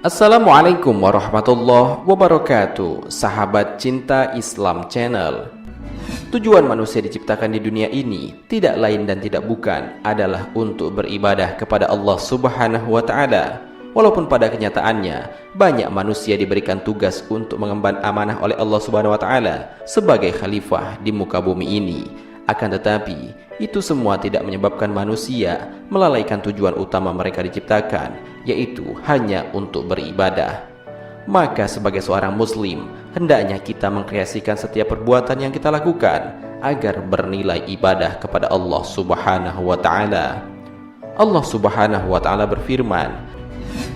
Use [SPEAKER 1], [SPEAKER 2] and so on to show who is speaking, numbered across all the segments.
[SPEAKER 1] Assalamualaikum warahmatullahi wabarakatuh, sahabat cinta Islam Channel. Tujuan manusia diciptakan di dunia ini tidak lain dan tidak bukan adalah untuk beribadah kepada Allah Subhanahu wa Ta'ala. Walaupun pada kenyataannya banyak manusia diberikan tugas untuk mengemban amanah oleh Allah Subhanahu wa Ta'ala sebagai khalifah di muka bumi ini. Akan tetapi, itu semua tidak menyebabkan manusia melalaikan tujuan utama mereka diciptakan, yaitu hanya untuk beribadah. Maka sebagai seorang muslim, hendaknya kita mengkreasikan setiap perbuatan yang kita lakukan agar bernilai ibadah kepada Allah Subhanahu wa Ta'ala. Allah Subhanahu wa Ta'ala berfirman,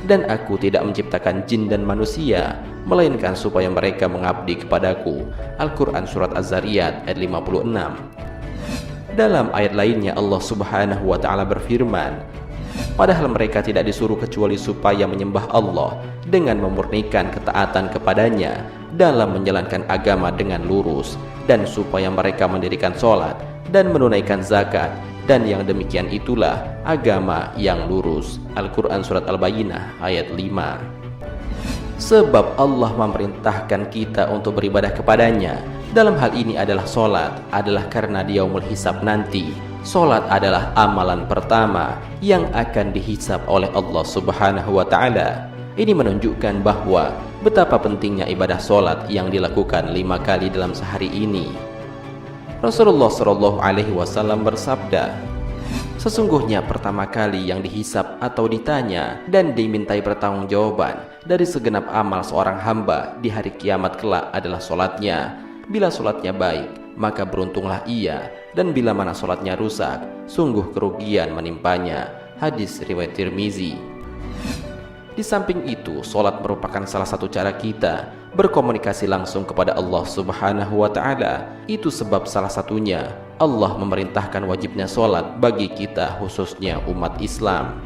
[SPEAKER 1] "Dan aku tidak menciptakan jin dan manusia melainkan supaya mereka mengabdi kepadaku." Al-Quran Surat Az-Zariyat ayat 56. Dalam ayat lainnya Allah Subhanahu wa Ta'ala berfirman, "Padahal mereka tidak disuruh kecuali supaya menyembah Allah dengan memurnikan ketaatan kepadanya dalam menjalankan agama dengan lurus, dan supaya mereka mendirikan sholat dan menunaikan zakat, dan yang demikian itulah agama yang lurus." Al-Quran Surat Al-Bayyinah ayat 5. Sebab Allah memerintahkan kita untuk beribadah kepadanya dalam hal ini adalah sholat, adalah karena di yaumul hisab nanti sholat adalah amalan pertama yang akan dihisab oleh Allah Subhanahu wa Ta'ala. Ini menunjukkan bahwa betapa pentingnya ibadah sholat yang dilakukan 5 kali dalam sehari ini. Rasulullah SAW bersabda, "Sesungguhnya pertama kali yang dihisab atau ditanya dan dimintai pertanggungjawaban dari segenap amal seorang hamba di hari kiamat kelak adalah sholatnya. Bila sholatnya baik, maka beruntunglah ia, dan bila mana sholatnya rusak, sungguh kerugian menimpanya." Hadis riwayat Tirmizi. Di samping itu, sholat merupakan salah satu cara kita berkomunikasi langsung kepada Allah Subhanahu wa Ta'ala. Itu sebab salah satunya Allah memerintahkan wajibnya sholat bagi kita, khususnya umat Islam.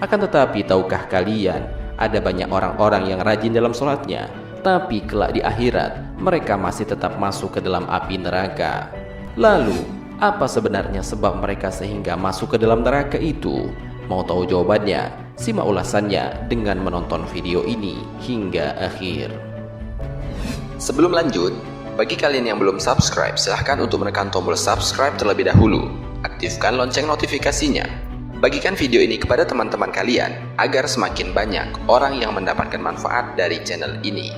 [SPEAKER 1] Akan tetapi, tahukah kalian, ada banyak orang-orang yang rajin dalam sholatnya, tapi kelak di akhirat mereka masih tetap masuk ke dalam api neraka. Lalu, apa sebenarnya sebab mereka sehingga masuk ke dalam neraka itu? Mau tahu jawabannya? Simak ulasannya dengan menonton video ini hingga akhir.
[SPEAKER 2] Sebelum lanjut, bagi kalian yang belum subscribe, silahkan untuk menekan tombol subscribe terlebih dahulu. Aktifkan lonceng notifikasinya. Bagikan video ini kepada teman-teman kalian agar semakin banyak orang yang mendapatkan manfaat dari channel ini.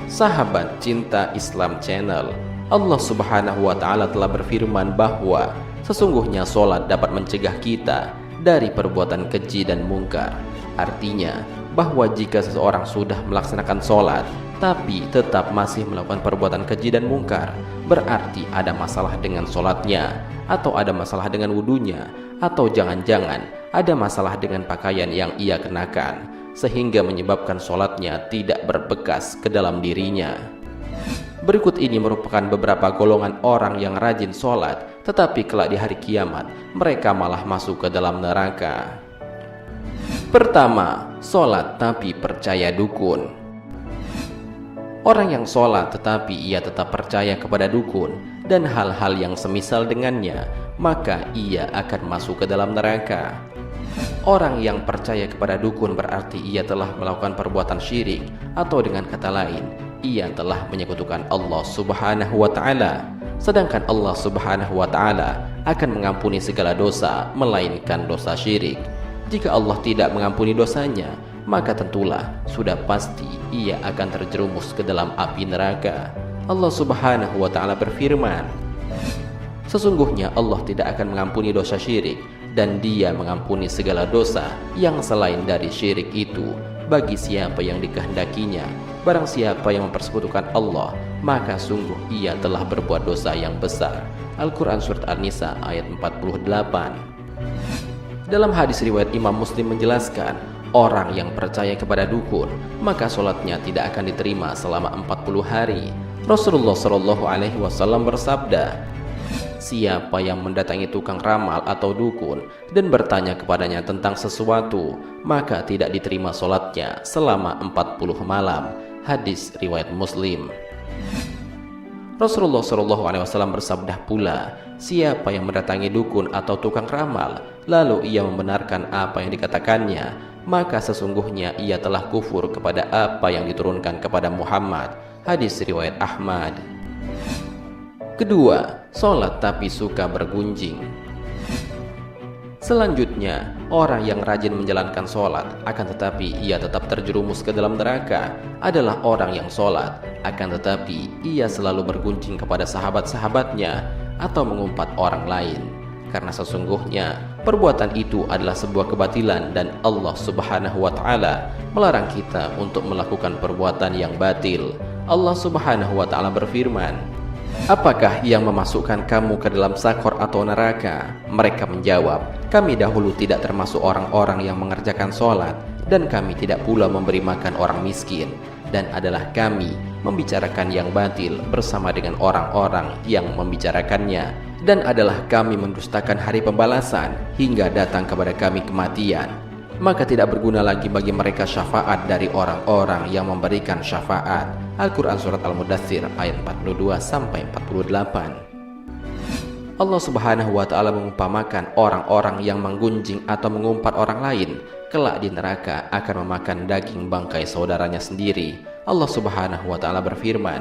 [SPEAKER 1] Sahabat cinta Islam Channel, Allah Subhanahu wa Ta'ala telah berfirman bahwa sesungguhnya sholat dapat mencegah kita dari perbuatan keji dan mungkar. Artinya bahwa jika seseorang sudah melaksanakan sholat tapi tetap masih melakukan perbuatan keji dan mungkar, berarti ada masalah dengan sholatnya, atau ada masalah dengan wudunya, atau jangan-jangan ada masalah dengan pakaian yang ia kenakan, sehingga menyebabkan sholatnya tidak berbekas ke dalam dirinya. Berikut ini merupakan beberapa golongan orang yang rajin sholat, tetapi kelak di hari kiamat mereka malah masuk ke dalam neraka. Pertama, sholat tapi percaya dukun. Orang yang sholat tetapi ia tetap percaya kepada dukun dan hal-hal yang semisal dengannya, maka ia akan masuk ke dalam neraka. Orang yang percaya kepada dukun berarti ia telah melakukan perbuatan syirik, atau dengan kata lain, ia telah menyekutukan Allah Subhanahu wa Ta'ala. Sedangkan Allah Subhanahu wa Ta'ala akan mengampuni segala dosa melainkan dosa syirik. Jika Allah tidak mengampuni dosanya, maka tentulah sudah pasti ia akan terjerumus ke dalam api neraka. Allah Subhanahu wa Ta'ala berfirman, "Sesungguhnya Allah tidak akan mengampuni dosa syirik, dan Dia mengampuni segala dosa yang selain dari syirik itu bagi siapa yang dikehendakinya. Barang siapa yang mempersekutukan Allah, maka sungguh ia telah berbuat dosa yang besar." Al-Quran Surat An-Nisa ayat 48. Dalam hadis riwayat Imam Muslim menjelaskan, orang yang percaya kepada dukun, maka sholatnya tidak akan diterima selama 40 hari. Rasulullah SAW bersabda, "Siapa yang mendatangi tukang ramal atau dukun dan bertanya kepadanya tentang sesuatu, maka tidak diterima sholatnya selama 40 malam. Hadis riwayat Muslim. Rasulullah SAW bersabda pula, siapa yang mendatangi dukun atau tukang ramal, lalu ia membenarkan apa yang dikatakannya, maka sesungguhnya ia telah kufur kepada apa yang diturunkan kepada Muhammad. Hadis riwayat Ahmad. Kedua, sholat tapi suka bergunjing. Selanjutnya, orang yang rajin menjalankan sholat akan tetapi ia tetap terjerumus ke dalam neraka adalah orang yang sholat akan tetapi ia selalu bergunjing kepada sahabat-sahabatnya atau mengumpat orang lain. Karena sesungguhnya perbuatan itu adalah sebuah kebatilan dan Allah Subhanahu wa Ta'ala melarang kita untuk melakukan perbuatan yang batil. Allah Subhanahu wa Ta'ala berfirman, apakah yang memasukkan kamu ke dalam sakor atau neraka? Mereka menjawab, kami dahulu tidak termasuk orang-orang yang mengerjakan sholat, dan kami tidak pula memberi makan orang miskin, dan adalah kami membicarakan yang batil bersama dengan orang-orang yang membicarakannya, dan adalah kami mendustakan hari pembalasan hingga datang kepada kami kematian. Maka tidak berguna lagi bagi mereka syafaat dari orang-orang yang memberikan syafaat. Al-Quran Surat Al-Mudaththir ayat 42-48. Allah Subhanahu wa Ta'ala mengumpamakan orang-orang yang menggunjing atau mengumpat orang lain kelak di neraka akan memakan daging bangkai saudaranya sendiri. Allah Subhanahu wa Ta'ala berfirman,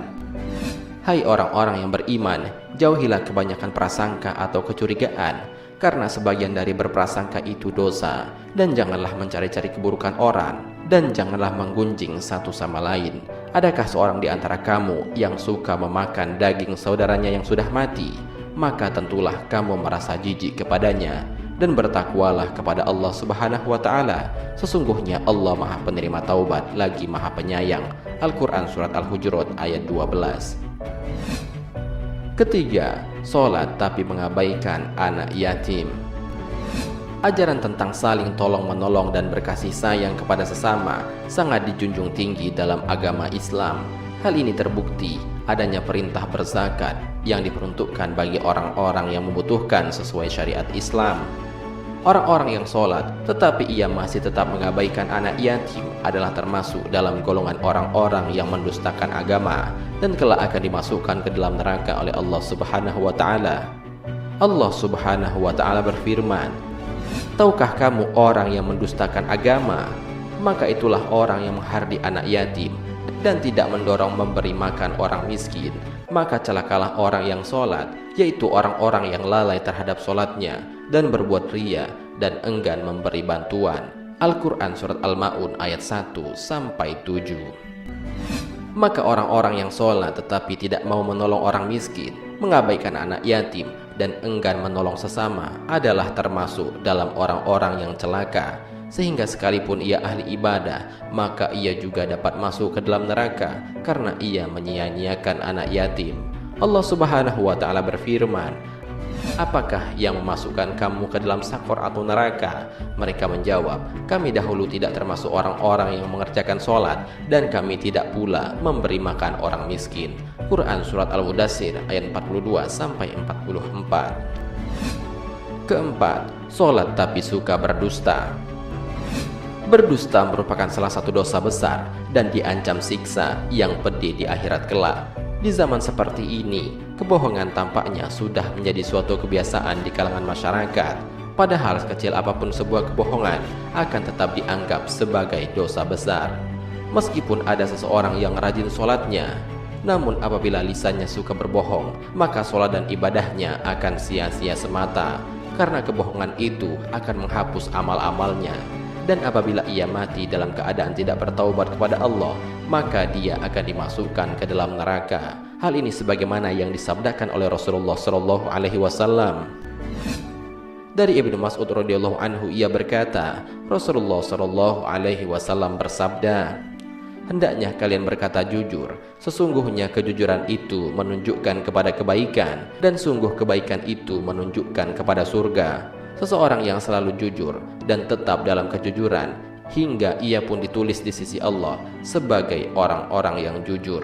[SPEAKER 1] hai orang-orang yang beriman, jauhilah kebanyakan prasangka atau kecurigaan, karena sebagian dari berprasangka itu dosa, dan janganlah mencari-cari keburukan orang, dan janganlah menggunjing satu sama lain. Adakah seorang di antara kamu yang suka memakan daging saudaranya yang sudah mati? Maka tentulah kamu merasa jijik kepadanya, dan bertakwalah kepada Allah Subhanahu wa Ta'ala. Sesungguhnya Allah Maha Penerima Taubat lagi Maha Penyayang. Al-Quran Surat Al-Hujurat ayat 12. Ketiga, sholat tapi mengabaikan anak yatim. Ajaran tentang saling tolong-menolong dan berkasih sayang kepada sesama sangat dijunjung tinggi dalam agama Islam. Hal ini terbukti adanya perintah berzakat yang diperuntukkan bagi orang-orang yang membutuhkan sesuai syariat Islam. Orang-orang yang sholat tetapi ia masih tetap mengabaikan anak yatim adalah termasuk dalam golongan orang-orang yang mendustakan agama dan kelak akan dimasukkan ke dalam neraka oleh Allah Subhanahu wa Ta'ala. Allah Subhanahu wa Ta'ala berfirman, tahukah kamu orang yang mendustakan agama? Maka itulah orang yang menghardi anak yatim dan tidak mendorong memberi makan orang miskin. Maka celakalah orang yang sholat, yaitu orang-orang yang lalai terhadap sholatnya dan berbuat riya dan enggan memberi bantuan. Al-Quran Surat Al-Ma'un ayat 1-7. Maka orang-orang yang sholat tetapi tidak mau menolong orang miskin, mengabaikan anak yatim, dan enggan menolong sesama adalah termasuk dalam orang-orang yang celaka. Sehingga sekalipun ia ahli ibadah, maka ia juga dapat masuk ke dalam neraka karena ia menyia-nyiakan anak yatim. Allah Subhanahu wa Ta'ala berfirman, apakah yang memasukkan kamu ke dalam sakor atau neraka? Mereka menjawab, kami dahulu tidak termasuk orang-orang yang mengerjakan sholat, dan kami tidak pula memberi makan orang miskin. Quran Surat Al-Mudaththir ayat 42-44. Keempat, sholat tapi suka berdusta. Berdusta merupakan salah satu dosa besar dan diancam siksa yang pedih di akhirat kelak. Di zaman seperti ini, kebohongan tampaknya sudah menjadi suatu kebiasaan di kalangan masyarakat. Padahal sekecil apapun sebuah kebohongan akan tetap dianggap sebagai dosa besar. Meskipun ada seseorang yang rajin sholatnya, namun apabila lisannya suka berbohong, maka sholat dan ibadahnya akan sia-sia semata. Karena kebohongan itu akan menghapus amal-amalnya. Dan apabila ia mati dalam keadaan tidak bertaubat kepada Allah, maka dia akan dimasukkan ke dalam neraka. Hal ini sebagaimana yang disabdakan oleh Rasulullah SAW. Dari Ibnu Mas'ud radhiyallahu anhu ia berkata, Rasulullah SAW bersabda, hendaknya kalian berkata jujur. Sesungguhnya kejujuran itu menunjukkan kepada kebaikan, dan sungguh kebaikan itu menunjukkan kepada surga. Seseorang yang selalu jujur dan tetap dalam kejujuran hingga ia pun ditulis di sisi Allah sebagai orang-orang yang jujur.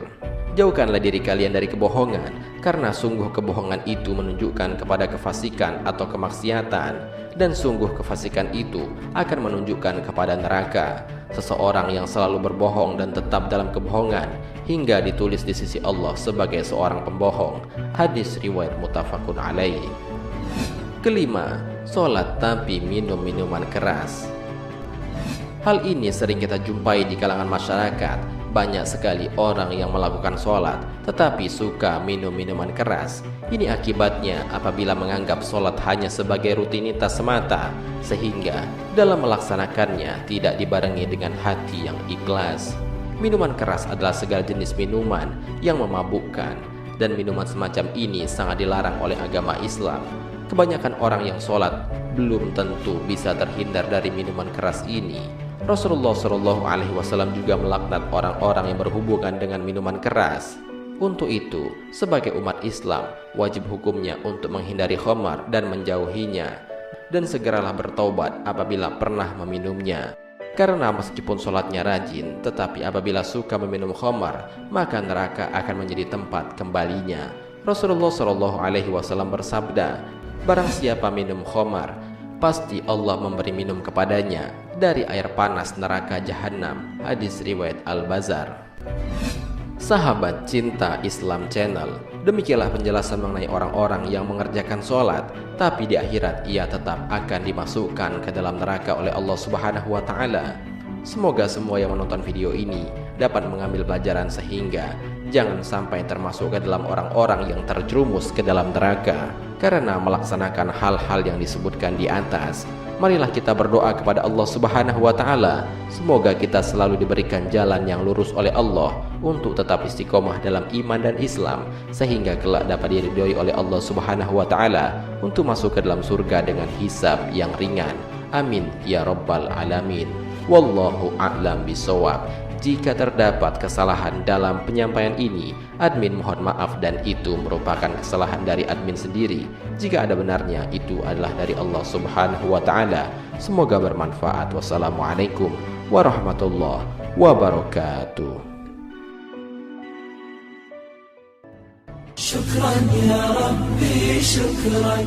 [SPEAKER 1] Jauhkanlah diri kalian dari kebohongan, karena sungguh kebohongan itu menunjukkan kepada kefasikan atau kemaksiatan, dan sungguh kefasikan itu akan menunjukkan kepada neraka. Seseorang yang selalu berbohong dan tetap dalam kebohongan hingga ditulis di sisi Allah sebagai seorang pembohong. Hadis riwayat muttafaqun alaih. Kelima, sholat tapi minum minuman keras. Hal ini sering kita jumpai di kalangan masyarakat. Banyak sekali orang yang melakukan sholat tetapi suka minum minuman keras. Ini akibatnya apabila menganggap sholat hanya sebagai rutinitas semata, sehingga dalam melaksanakannya tidak dibarengi dengan hati yang ikhlas. Minuman keras adalah segala jenis minuman yang memabukkan, dan minuman semacam ini sangat dilarang oleh agama Islam. Kebanyakan orang yang sholat belum tentu bisa terhindar dari minuman keras ini. Rasulullah SAW juga melaknat orang-orang yang berhubungan dengan minuman keras. Untuk itu, sebagai umat Islam, wajib hukumnya untuk menghindari khamar dan menjauhinya, dan segeralah bertaubat apabila pernah meminumnya. Karena meskipun sholatnya rajin, tetapi apabila suka meminum khamar, maka neraka akan menjadi tempat kembalinya. Rasulullah SAW bersabda, barang siapa minum khamar, pasti Allah memberi minum kepadanya dari air panas neraka jahanam. Hadis riwayat Al-Bazar. Sahabat Cinta Islam Channel, demikianlah penjelasan mengenai orang-orang yang mengerjakan sholat tapi di akhirat ia tetap akan dimasukkan ke dalam neraka oleh Allah Subhanahu wa Ta'ala. Semoga semua yang menonton video ini dapat mengambil pelajaran sehingga jangan sampai termasuk ke dalam orang-orang yang terjerumus ke dalam neraka karena melaksanakan hal-hal yang disebutkan di atas. Marilah kita berdoa kepada Allah Subhanahu wa Ta'ala. Semoga kita selalu diberikan jalan yang lurus oleh Allah untuk tetap istiqomah dalam iman dan Islam, sehingga kelak dapat diridhoi oleh Allah Subhanahu wa Ta'ala untuk masuk ke dalam surga dengan hisab yang ringan. Amin ya rabbal alamin. Wallahu a'lam bishawab. Jika terdapat kesalahan dalam penyampaian ini, admin mohon maaf dan itu merupakan kesalahan dari admin sendiri. Jika ada benarnya, itu adalah dari Allah Subhanahu wa Ta'ala. Semoga bermanfaat. Wassalamualaikum warahmatullahi wabarakatuh.
[SPEAKER 3] Syukran ya Rabbi, syukran.